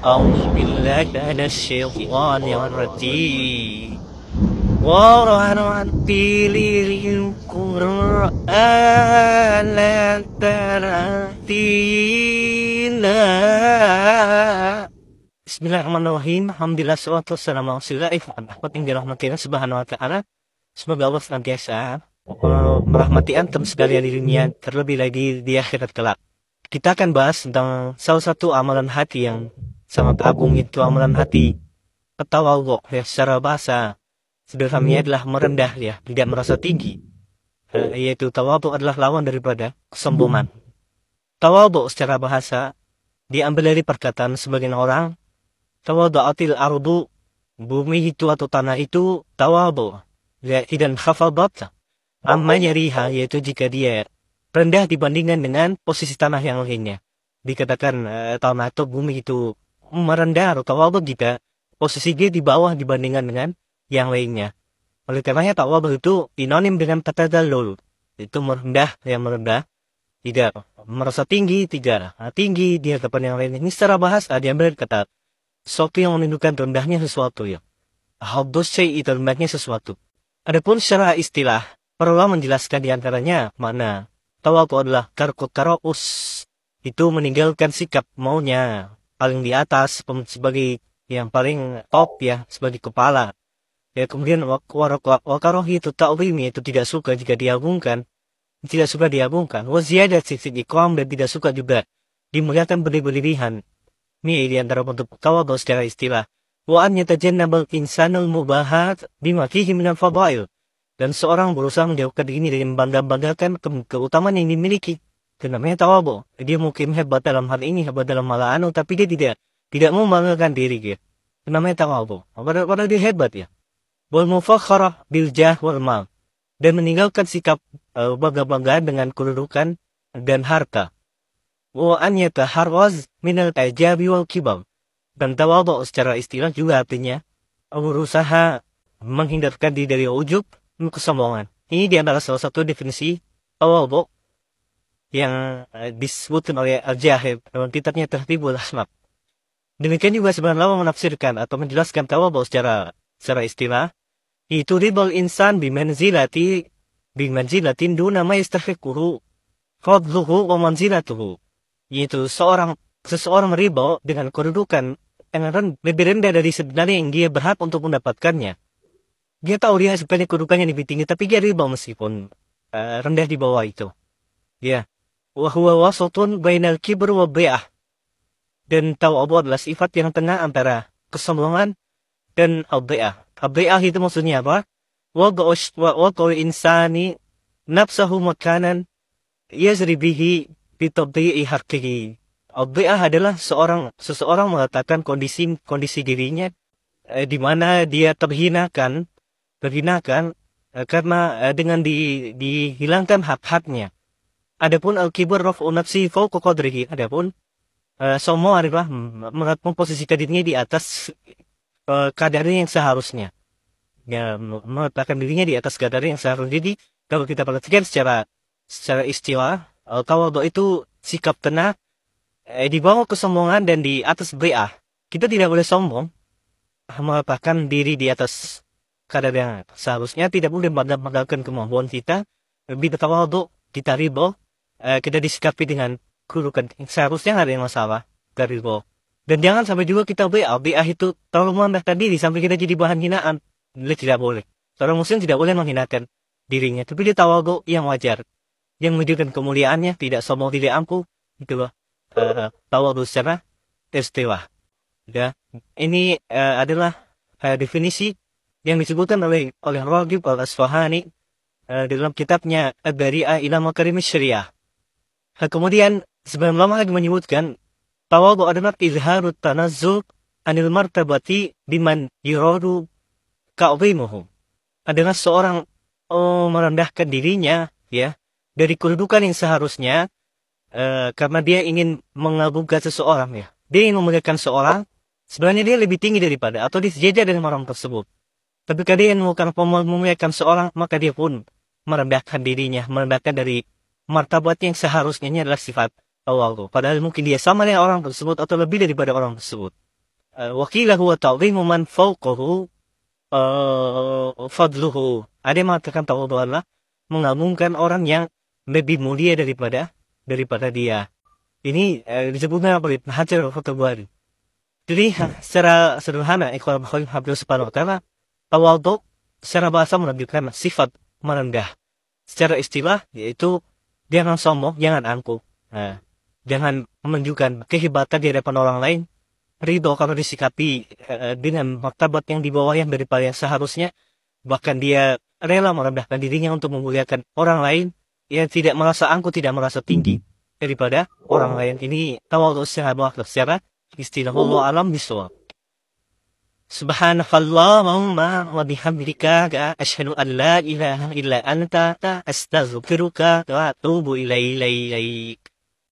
أعوذ بالله من الشيطان الرجيم ورتل القرآن ترتيلا. Bismillahirrahmanirrahim. Alhamdulillah wassalatu wassalamu ala rasulillah yang dirahmati Allah Subhanahu wa taala. Semoga Allah senantiasa merahmati antum sekalian di dunia, terlebih lagi di akhirat kelak. Kita akan bahas tentang salah satu amalan hati yang sangat agung, itu amalan hati tawadhu, ya, secara bahasa sederhananya adalah merendah, ya, tidak merasa tinggi. Yaitu tawadhu adalah lawan daripada kesombongan. Tawadhu secara bahasa diambil dari perkataan sebagian orang, tawadhu'atil ardu, bumi itu atau tanah itu tawadhu, ya, idan khafadat amma yariha, yaitu jika dia rendah dibandingkan dengan posisi tanah yang lainnya. Dikatakan tanah atau bumi itu merendah atau tawadhu jika posisi dia di bawah dibandingkan dengan yang lainnya. Oleh karenanya tawadhu itu dinonim dengan tadallul, itu merendah, yang merendah, tidak merasa tinggi, tidak tinggi di hadapan yang lainnya. Ini secara bahasa diambil kata sesuatu yang menunjukkan rendahnya sesuatu, ya. Hadus syai' itu rendahnya sesuatu. Adapun secara istilah, para ulama menjelaskan diantaranya makna tawadhu adalah tarkut taraus, itu meninggalkan sikap maunya paling di atas sebagai yang paling top, ya, sebagai kepala. Ya, kemudian wakarohi itu ta'zim, itu tidak suka jika diagungkan, tidak suka diagungkan. Waziyadat sifat iqam, dan tidak suka juga dimuliakan berlebihan. Ini di antara bentuk tawadhu secara istilah. Wa an yatajannabal insanul mubahat bima fihi minal fadail. Dan seorang berusaha menjauhkan diri dari membangga-banggakan keutamaan yang dimiliki. Itu namanya tawadhu. Dia mungkin hebat dalam hal ini, hebat dalam hal anu, tapi dia tidak mau membanggakan diri, gitu. Itu namanya tawadhu. Padahal dia hebat, ya. Wal mufakharah bil jah wal mal. Dan meninggalkan sikap bangga-banggaan dengan kedudukan dan harta. Wa an yataharraz minal tajabi wal kibar. Dan tawadhu secara istilah juga artinya berusaha menghindarkan diri dari ujub, kesombongan. Ini di antara salah satu definisi tawadhu yang disebutkan oleh Al-Jahid dalam kitabnya Tahdhibul Akhlaq. Demikian juga sebenarnya ulama menafsirkan atau menjelaskan tawadhu secara istilah, itu ribal insan bimanzilatin duna ma yastahiquhu fadluhu wa manzilatuhu. Yaitu seseorang riba dengan kedudukan yang lebih rendah dari sebenarnya yang dia berhak untuk mendapatkannya. Dia tahu dia sebenarnya kedudukannya lebih tinggi, tapi dia riba meskipun rendah di bawah itu. Ya. Wa huwa wasatun bainal kibr wa bi'ah. Dan tawadhu adalah sifat yang tengah antara kesombongan dan al-bi'ah. Al-bi'ah itu maksudnya apa? Wad'u insani nafsahu makanan yazri bihi bitadhi'i haqqihi. Al-bi'ah adalah seseorang mengatakan kondisi dirinya di mana dia terhinakan karena dengan dihilangkan hak-haknya. Adapun al-kibr raf'u nafsi fawqa qadrihi. Adapun sombong adalah memposisikan dirinya di atas kadarnya yang seharusnya. Ya, meletakkan dirinya di atas kadarnya yang seharusnya. Jadi kalau kita perhatikan secara istilah, tawadhu itu sikap tenang di bawah kesombongan dan di atas bi'ah. Kita tidak boleh sombong, meletakkan diri di atas kadar yang seharusnya, tidak boleh membanggakan kemampuan kita. Lebih tawadhu, kita ridho, kita disikapi dengan kedudukan. Seharusnya ada yang masalah, kita ridho. Dan jangan sampai juga kita bi'ah itu terlalu merendahkan diri sampai kita jadi bahan hinaan. Tidak boleh. Seorang muslim tidak boleh menghinakan dirinya, tapi dia tawadhu yang wajar, yang menunjukkan kemuliaannya, tidak sombong, tidak angkuh. Itulah tawadhu secara istilah. Ya, ini adalah definisi yang disebutkan oleh Raghib Al-Asfahani dalam kitabnya Ad-Dari'ah ila Makarimis Syariah. Kemudian sebagian ulama lagi menyebutkan tawadhu adalah izharut tanazzul anil martabati biman yuradu ka'zimuhu. Adalah seorang merendahkan dirinya, ya, dari kedudukan yang seharusnya karena dia ingin mengagungkan seseorang, ya. Dia ingin memuliakan seorang, sebenarnya dia lebih tinggi daripada atau dia sejajar dengan orang tersebut. Tapi kalau dia memuliakan seorang, maka dia pun merendahkan dirinya, merendahkan dari martabat yang seharusnya. Ini adalah sifat tawadhu. Padahal mungkin dia sama dengan orang tersebut atau lebih daripada orang tersebut. Wakila huwa ta'zimu man fawqahu fadluhu. Ada yang mengatakan tawadhu adalah mengagungkan orang yang lebih mulia daripada dia. Ini disebutnya oleh Ibnu Hajar al-Fathul Bari. Jadi secara sederhana ikhwan Habib subhanahu wa ta'ala, tawadhu secara bahasa menunjukkan sifat merendah. Secara istilah yaitu jangan sombong, jangan angkuh. Nah, jangan menunjukkan kehebatan di hadapan orang lain. Ridho kalau disikapi dengan martabat yang di bawah yang daripada yang seharusnya. Bahkan dia rela merendahkan dirinya untuk memuliakan orang lain. Yang tidak merasa angkuh, tidak merasa tinggi daripada orang lain. Ini tawadhu secara istilah. Allah alam bisawab. Subhanakallahumma wa bihamdika asyhadu an la ilaha illa anta astaghfiruka wa atubu ilaik.